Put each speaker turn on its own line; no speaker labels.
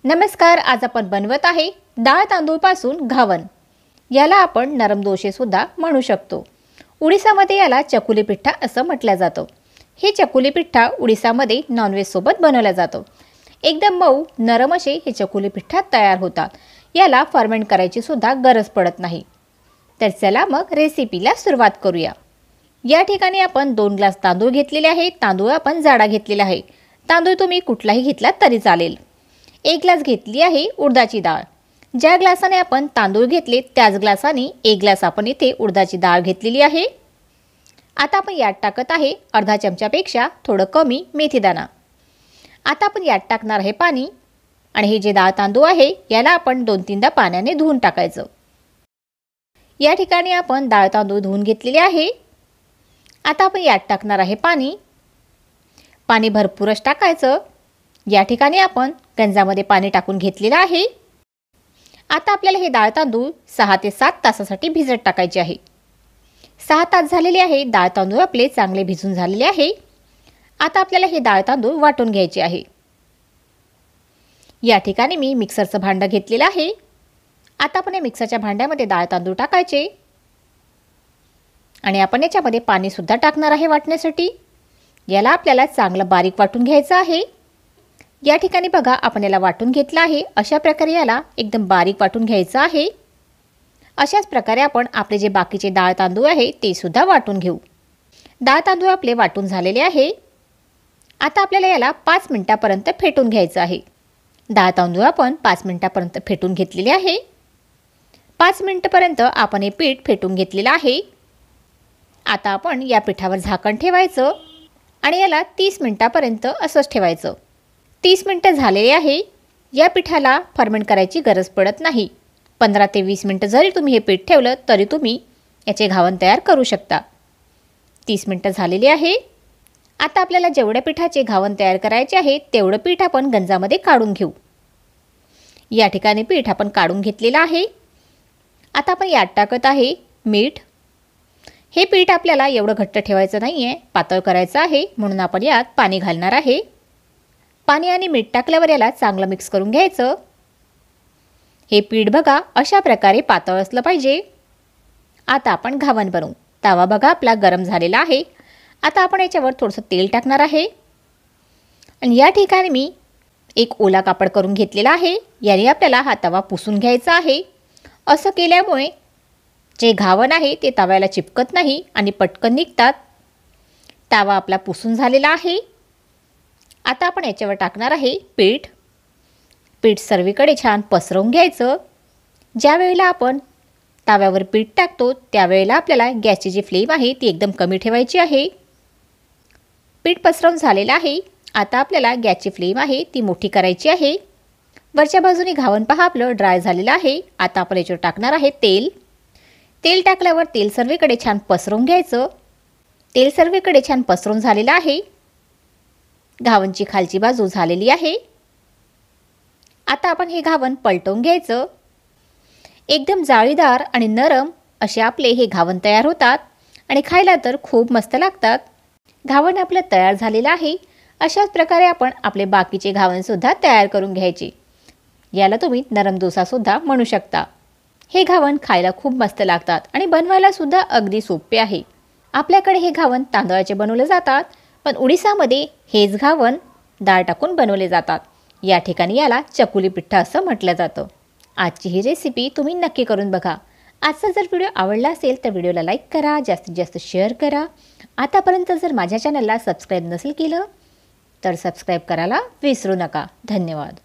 नमस्कार, आज आपण बनवत आहे डाळ तांदूळपासून घावन। याला आपण नरम डोसे सुद्धा म्हणू शकतो। उडीसामध्ये याला चकुली पिठा असं म्हटलं जातं। हे चकुली पिठा उडीसामध्ये नॉनव्हेज सोबत बनवला जातो। एकदम मऊ नरम असे हे चकुली पिठा तयार होतात। याला फर्मेंट करायची सुद्धा गरज पडत नाही। तर चला मग रेसिपीला सुरुवात करूया। या ठिकाणी आपण 2 ग्लास तांदूळ घेतलेले आहेत। तांदूळ आपण जाडा घेतलेला आहे। तांदूळ तुम्ही कुठलाही घेतला तरी चालेल। 1 ग्लास घेतली आहे उडदाची डाळ। ज्या ग्लासाने आपण तांदूळ घेतले त्याच ग्लासाने 1 ग्लास आपण इथे उडदाची डाळ घेतलेली आहे। आता आपण यात टाकत आहे अर्धा चमचापेक्षा थोडं कमी मेथीदाणा। आता आपण यात टाकणार आहे पाणी आणि हे जे डाळ तांदूळ आहे याला आपण 2-3दा पाण्याने धुवून टाकायचं। या ठिकाणी आपण डाळ तांदूळ धुवून घेतलेले आहे। आता आपण यात टाकणार आहे पाणी। पाणी भरपूरच टाकायचं। या ठिकाणी आपण गंजामध्ये पाणी टाकून घेतलेलं आहे। आता आपल्याला हे डाळ तांदूळ 6 ते 7 तासासाठी भिजत टाकायचे आहे। 6 तास झालेले आहे। डाळ तांदूळ आपले चांगले भिजून झालेले आहे। आता आपल्याला हे डाळ तांदूळ वाटून घ्यायचे आहे। या ठिकाणी मी मिक्सरचं भांडं घेतलेलं आहे। आता आपण या मिक्सरच्या भांड्यामध्ये डाळ तांदूळ टाकायचे आणि आपण याच्यामध्ये पाणी सुद्धा टाकणार आहे वाटण्यासाठी। याला आपल्याला चांगलं बारीक वाटून घ्यायचं आहे। या ठिकाणी बघा आपण याला वाटून घेतला आहे। अशा प्रकारे याला एकदम बारीक वाटून घ्यायचं आहे। अशाच प्रकारे आपण आपले जे बाकीचे डाळ तांदूळ आहे ते सुद्धा वाटून घेऊ। डाळ तांदूळ आपले वाटून झालेले आहे। आता आपल्याला याला 5 मिनिटांपर्यंत फेटून घ्यायचं आहे। डाळ तांदूळ आपण 5 मिनिटांपर्यंत फेटून घेतलेले आहे। 5 मिनिटांपर्यंत आपण हे पीठ फेटून घेतलेलं आहे। आता आपण या पिठावर झाकण ठेवायचं आणि याला 30 मिनिटांपर्यंत असंच ठेवायचं। 30 मिनिटं झालेले आहे। या पिठाला फर्मेंट करायची गरज पडत नाही। 15 ते 20 मिनिटं जरी तुम्ही हे पीठ ठेवलं तरी तुम्ही याचे घावन तयार करू शकता। 30 मिनिटं झालेली आहे। आता आपल्याला जेवढ्या पिठाचे घावन तयार करायचे आहे तेवढं पीठ आपण गंजामध्ये काढून घेऊ। या ठिकाणी पीठ आपण काढून घेतलेलं आहे। आता आपण यात टाकत आहे मीठ। हे पीठ आपल्याला एवढं घट्ट ठेवायचं नाही आहे, पातळ करायचं आहे, म्हणून आपण यात पाणी घालणार आहे। पाणी आणि मीठ टाकल्यावर याला चांगलं मिक्स करून घ्यायचं। हे पीठ बघा अशा प्रकारे पातळ असलं पाहिजे। आता आपण घावन बनवू। तवा बघा आपला गरम झालेला आहे। आता आपण याच्यावर थोडंसं तेल टाकणार आहे आणि या ठिकाणी मी एक ओला कापड करून घेतलेला आहे। याने आपल्याला हा तवा पुसून घ्यायचा आहे। असं केल्यामुळे जे घावन आहे ते तव्याला चिपकत नाही आणि पटकन निघतात। तवा आपला पुसून झालेला आहे। आता आपण याच्यावर टाकणार आहे पीठ। पीठ सर्वीकडे छान पसरवून घ्यायचं। ज्या वेळेला आपण तव्यावर पीठ टाकतो त्यावेळेला आपल्याला गॅसची जी फ्लेम आहे ती एकदम कमी ठेवायची आहे। पीठ पसरवून झालेलं आहे। आता आपल्याला गॅसची फ्लेम आहे ती मोठी करायची आहे। वरच्या बाजूने घावन पहा आपलं ड्राय झालेलं आहे। आता आपण याच्यावर टाकणार आहे तेल। तेल टाकल्यावर तेल सर्वीकडे छान पसरवून घ्यायचं। तेल सर्वीकडे छान पसरवून झालेलं आहे। घावनची खालची बाजू झालेली आहे। आता आपण हे घावन पलटवून घ्यायचं। एकदम जाळीदार आणि नरम असे आपले हे घावन तयार होतात आणि खायला तर खूप मस्त लागतात। घावन आपलं तयार झालेलं आहे। अशाच प्रकारे आपण आपले बाकीचे घावन सुद्धा तयार करून घ्यायचे। याला तुम्ही नरम डोसा सुद्धा म्हणू शकता। हे घावन खायला खूप मस्त लागतात आणि बनवायला सुद्धा अगदी सोपे आहे। आपल्याकडे हे घावन तांदळाचे बनवले जातात, पण उडीसामध्ये हेच घावन डाळ टाकून बनवले जातात। या ठिकाणी याला चकुली पिठा असं म्हटलं जातं। आजची ही रेसिपी तुम्ही नक्की करून बघा। आजचा जर व्हिडिओ आवडला असेल तर व्हिडिओला लाईक करा, जास्तीत जास्त शेअर करा। आतापर्यंत जर माझ्या चॅनलला सबस्क्राईब नसेल केलं तर सबस्क्राईब करायला विसरू नका। धन्यवाद।